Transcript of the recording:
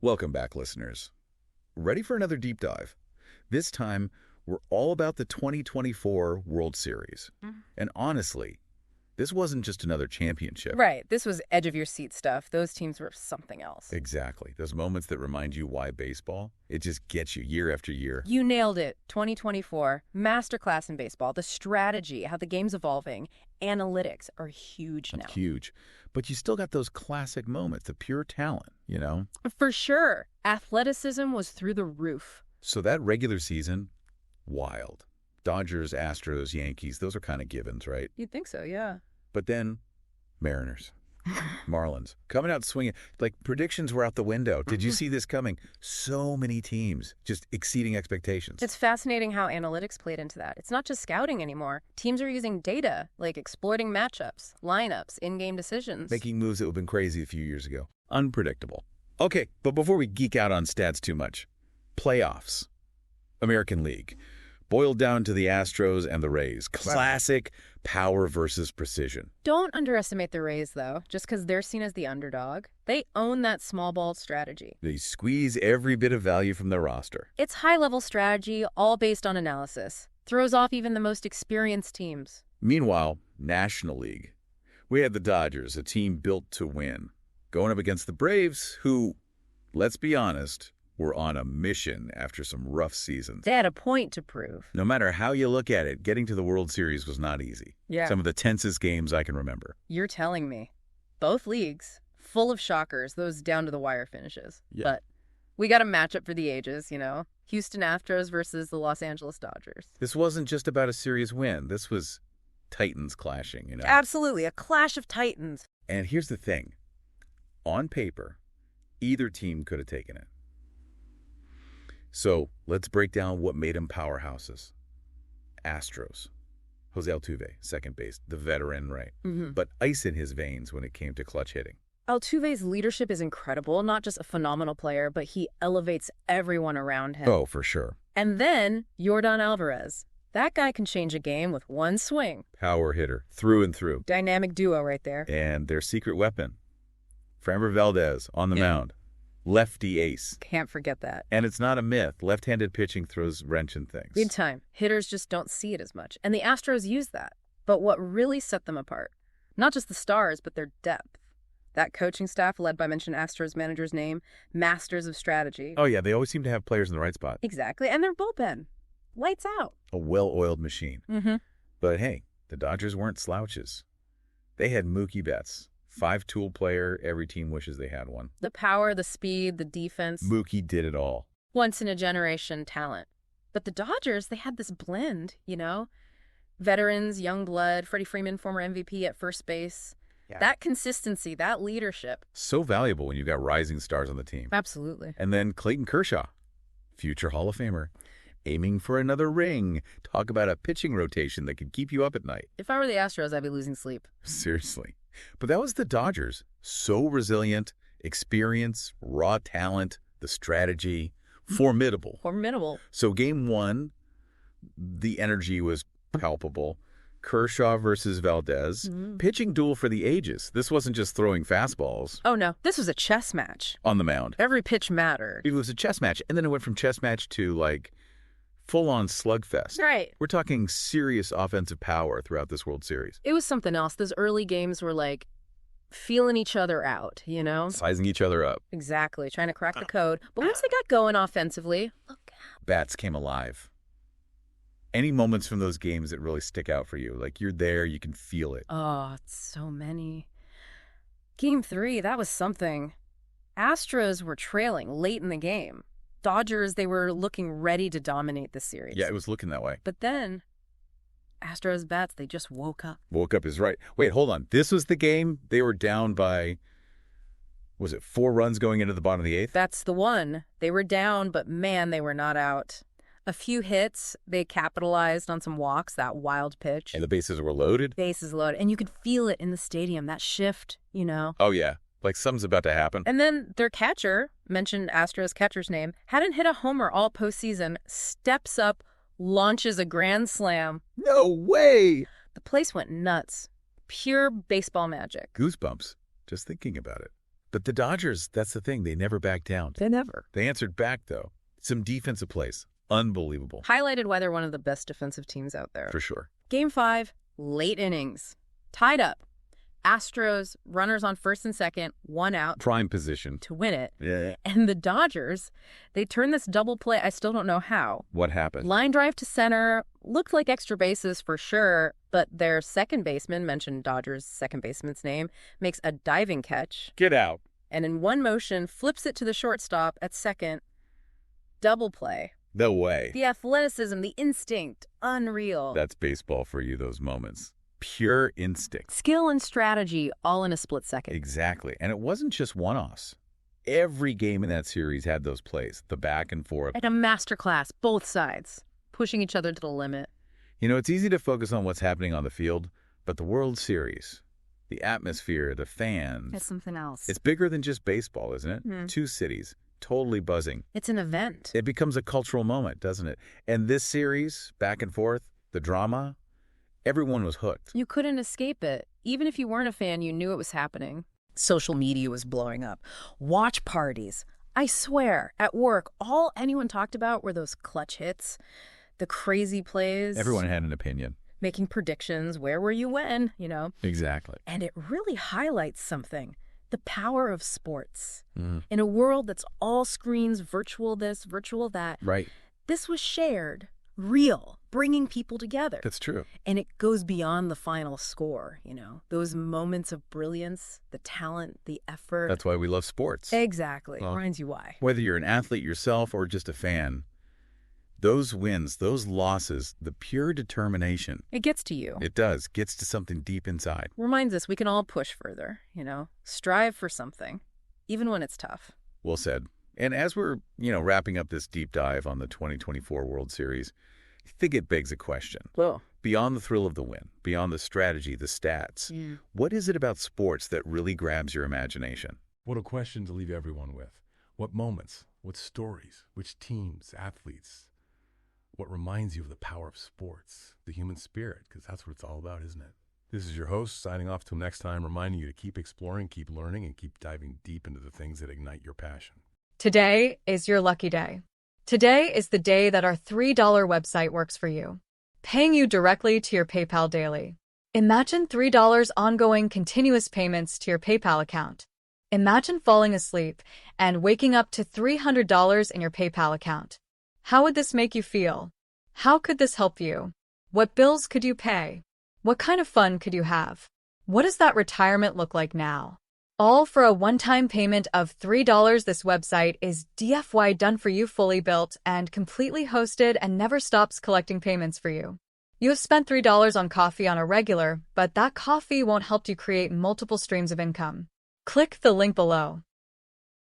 Welcome back, listeners. Ready for another deep dive? This time, we're all about the 2024 World Series. And honestly, this wasn't just another championship. Right. This was edge-of-your-seat stuff. Those teams were something else. Exactly. Those moments that remind you why baseball, it just gets you year after year. You nailed it. 2024, masterclass in baseball. The strategy, how the game's evolving, analytics are huge now. Huge. But you still got those classic moments, the pure talent, you know? For sure. Athleticism was through the roof. So that regular season, wild. Dodgers, Astros, Yankees, those are kind of givens, right? You'd think so, yeah. But then, Mariners, Marlins, coming out swinging. Like, predictions were out the window. Did you see this coming? So many teams just exceeding expectations. It's fascinating how analytics played into that. It's not just scouting anymore. Teams are using data, like exploiting matchups, lineups, in-game decisions. Making moves that would have been crazy a few years ago. Unpredictable. Okay, but before we geek out on stats too much, playoffs. American League. Boiled down to the Astros and the Rays. Classic power versus precision. Don't underestimate the Rays, though, just because they're seen as the underdog. They own that small ball strategy. They squeeze every bit of value from their roster. It's high-level strategy, all based on analysis. Throws off even the most experienced teams. Meanwhile, National League. We had the Dodgers, a team built to win, going up against the Braves, who, let's be honest, were on a mission after some rough seasons. They had a point to prove. No matter how you look at it, getting to the World Series was not easy. Yeah. Some of the tensest games I can remember. You're telling me. Both leagues, full of shockers, those down-to-the-wire finishes. Yeah. But we got a matchup for the ages, you know? Houston Astros versus the Los Angeles Dodgers. This wasn't just about a series win. This was Titans clashing, you know? Absolutely, a clash of titans. And here's the thing. On paper, either team could have taken it. So let's break down what made them powerhouses. Astros. Jose Altuve, second base, the veteran, right? But ice in his veins when it came to clutch hitting. Altuve's leadership is incredible, not just a phenomenal player, but he elevates everyone around him. Oh, for sure. And then Yordan Alvarez. That guy can change a game with one swing. Power hitter, through and through. Dynamic duo right there. And their secret weapon, Framber Valdez on the mound. Lefty ace. Can't forget that. And it's not a myth. Left-handed pitching throws wrench in things. Big time. Hitters just don't see it as much. And the Astros use that. But what really set them apart, not just the stars, but their depth. That coaching staff, led by mentioned Astros manager's name, masters of strategy. Oh, yeah, they always seem to have players in the right spot. Exactly. And their bullpen. Lights out. A well-oiled machine. But hey, the Dodgers weren't slouches. They had Mookie Betts. 5-tool player, every team wishes they had one. The power, the speed, the defense. Mookie did it all. Once-in-a-generation talent. But the Dodgers, they had this blend, you know? Veterans, young blood, Freddie Freeman, former MVP at first base. Yeah. That consistency, that leadership. So valuable when you've got rising stars on the team. Absolutely. And then Clayton Kershaw, future Hall of Famer, aiming for another ring. Talk about a pitching rotation that could keep you up at night. If I were the Astros, I'd be losing sleep. Seriously. But that was the Dodgers. So resilient, experience, raw talent, the strategy, formidable. Formidable. So game one, the energy was palpable. Kershaw versus Valdez. Pitching duel for the ages. This wasn't just throwing fastballs. Oh, no. This was a chess match. On the mound. Every pitch mattered. It was a chess match. And then it went from chess match to, like, full-on slugfest. Right. We're talking serious offensive power throughout this World Series. It was something else. Those early games were like feeling each other out, you know? Sizing each other up. Exactly. Trying to crack the code. But once they got going offensively, look. Bats came alive. Any moments from those games that really stick out for you? Like, you're there, you can feel it. Oh, so many. Game 3, that was something. Astros were trailing late in the game. Dodgers, they were looking ready to dominate the series. Yeah, it was looking that way. But then, Astros bats, they just woke up. Woke up is right. Wait, hold on. This was the game? They were down by, was it 4 runs going into the bottom of the 8th? That's the one. They were down, but man, they were not out. A few hits, they capitalized on some walks, that wild pitch. And the bases were loaded? Bases loaded. And you could feel it in the stadium, that shift, you know? Oh, yeah. Like something's about to happen. And then their catcher, mentioned Astros catcher's name, hadn't hit a homer all postseason, steps up, launches a grand slam. No way! The place went nuts. Pure baseball magic. Goosebumps, just thinking about it. But the Dodgers, that's the thing. They never backed down. They never. They answered back, though. Some defensive plays. Unbelievable. Highlighted why they're one of the best defensive teams out there. For sure. Game 5, late innings. Tied up. Astros, runners on first and second, 1 out. Prime position. To win it. Yeah. And the Dodgers, they turned this double play. I still don't know how. What happened? Line drive to center. Looked like extra bases for sure, but their second baseman, mentioned Dodgers' second baseman's name, makes a diving catch. Get out. And in one motion, flips it to the shortstop at second. Double play. No way. The athleticism, the instinct, unreal. That's baseball for you, those moments. Pure instinct. Skill and strategy all in a split second. Exactly. And it wasn't just one-offs. Every game in that series had those plays, the back and forth. And a masterclass, both sides, pushing each other to the limit. You know, it's easy to focus on what's happening on the field, but the World Series, the atmosphere, the fans. It's something else. It's bigger than just baseball, isn't it? Mm. 2 cities, totally buzzing. It's an event. It becomes a cultural moment, doesn't it? And this series, back and forth, the drama, everyone was hooked. You couldn't escape it. Even if you weren't a fan, you knew it was happening. Social media was blowing up. Watch parties. I swear, at work, all anyone talked about were those clutch hits, the crazy plays. Everyone had an opinion. Making predictions. Where were you when, you know? Exactly. And it really highlights something. The power of sports. Mm. In a world that's all screens, virtual this, virtual that. Right. This was shared, real, bringing people together. That's true. And it goes beyond the final score, you know, those moments of brilliance, the talent, the effort. That's why we love sports. Exactly. Well, Reminds you why. Whether you're an athlete yourself or just a fan, those wins, those losses, the pure determination. It gets to you. It does. Gets to something deep inside. Reminds us we can all push further, you know, strive for something, even when it's tough. Well said. And as we're, wrapping up this deep dive on the 2024 World Series, I think it begs a question. Whoa. Beyond the thrill of the win, beyond the strategy, the stats, what is it about sports that really grabs your imagination? What a question to leave everyone with. What moments, what stories, which teams, athletes, what reminds you of the power of sports, the human spirit, because that's what it's all about, isn't it? This is your host, signing off till next time, reminding you to keep exploring, keep learning, and keep diving deep into the things that ignite your passion. Today is your lucky day. Today is the day that our $3 website works for you, paying you directly to your PayPal daily. Imagine $3 ongoing continuous payments to your PayPal account. Imagine falling asleep and waking up to $300 in your PayPal account. How would this make you feel? How could this help you? What bills could you pay? What kind of fun could you have? What does that retirement look like now? All for a one-time payment of $3. This website is DFY done for you, fully built and completely hosted, and never stops collecting payments for you. You have spent $3 on coffee on a regular, but that coffee won't help you create multiple streams of income. Click the link below.